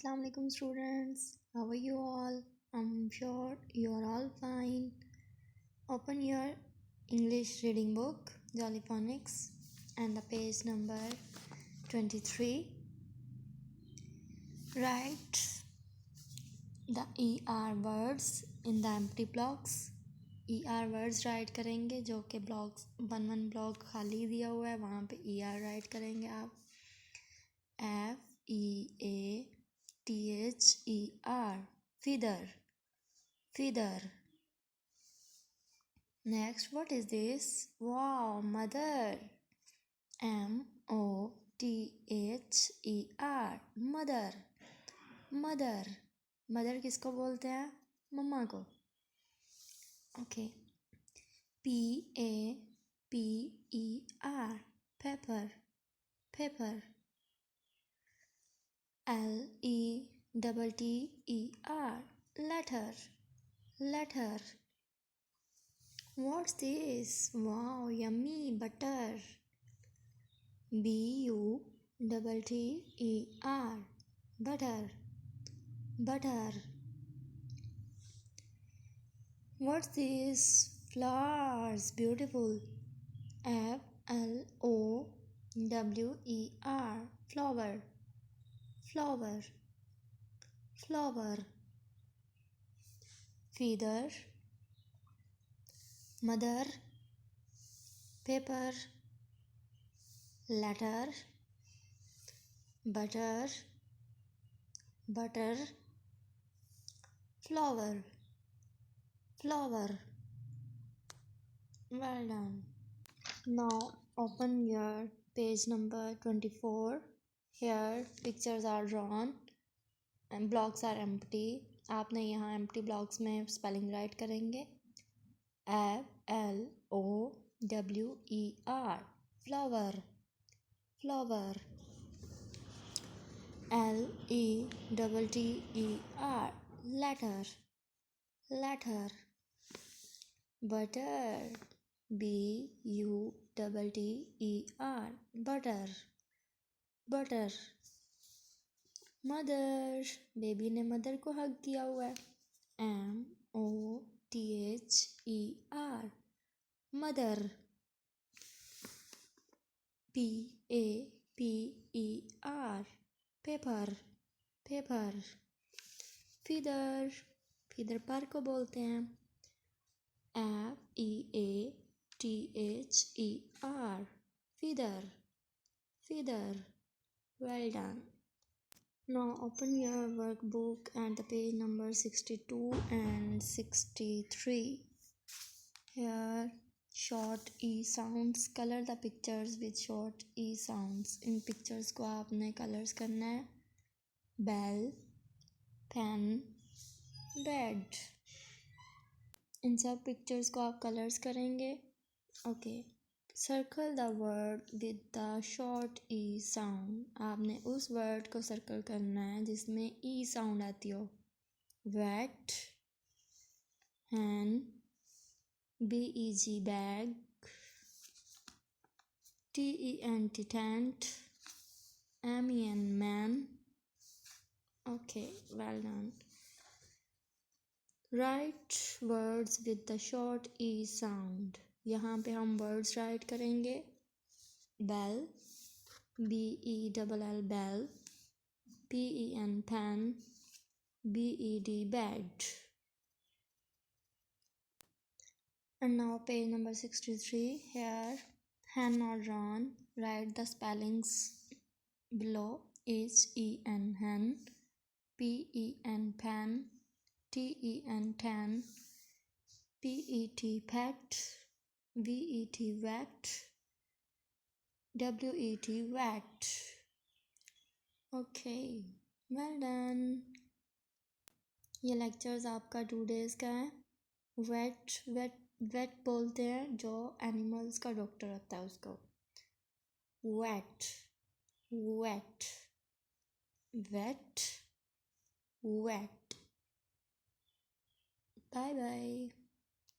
السلام علیکم students. How are you all? I'm sure you are all fine. Open your English reading book, Jolly Phonics, and the page number 23. Write the ER words in the empty blocks. ER words write करेंगे जो कि blocks 1 block खाली दिया हुआ है, वहाँ पे ER write करेंगे आप. FEATHER, feather, feather. Next, what is this? Wow, mother. MOTHER, mother, mother. Mother किसको बोलते हैं? मम्मा को. Okay. PAPER, pepper, pepper. LETTER, letter, letter. What's this? Wow, yummy, butter. BUTTER, butter, butter. What's this? Flowers, beautiful. FLOWER, flower, flower, flower. Feather, mother, pepper, letter, butter, butter, flower, flower. Well done. Now open your page number 24. Here pictures are drawn and blocks are empty. आपने यहाँ empty blocks में spelling write करेंगे. FLOWER, flower, flower. LETTER, letter, letter. Butter, BUTTER, butter, butter. Mother, baby ने mother को हक दिया हुआ है. MOTHER, mother. PAPER, pepper, pepper. Feather, feather पर को बोलते हैं. FEATHER, feather, feather. Well done. Now open your workbook and the page number 62 and 63. Here short E sounds. Color the pictures with short E sounds. In pictures को आपने colors करना है. Bell, pen, bed. इन सब pictures को आप colors करेंगे. Okay. Circle the word with the short E sound. आपने उस word को circle करना है जिसमें E sound आती हो. Wet, hen, BEG bag, TENT tent, MEN man. Okay, well done. Write words with the short E sound. यहाँ पे हम words write करेंगे. Bell, BELL bell, PEN pen, BED bed. And now page number 63. Here hen are drawn. Write the spellings below. HEN hen, PEN pen, TEN ten, PET pet, VET wet, WET wet. Okay, well done. ये lectures आपका 2 days का है. Wait wait wait बोलते हैं जो animals का doctor होता है उसको. Wait wait wait wait. Bye bye.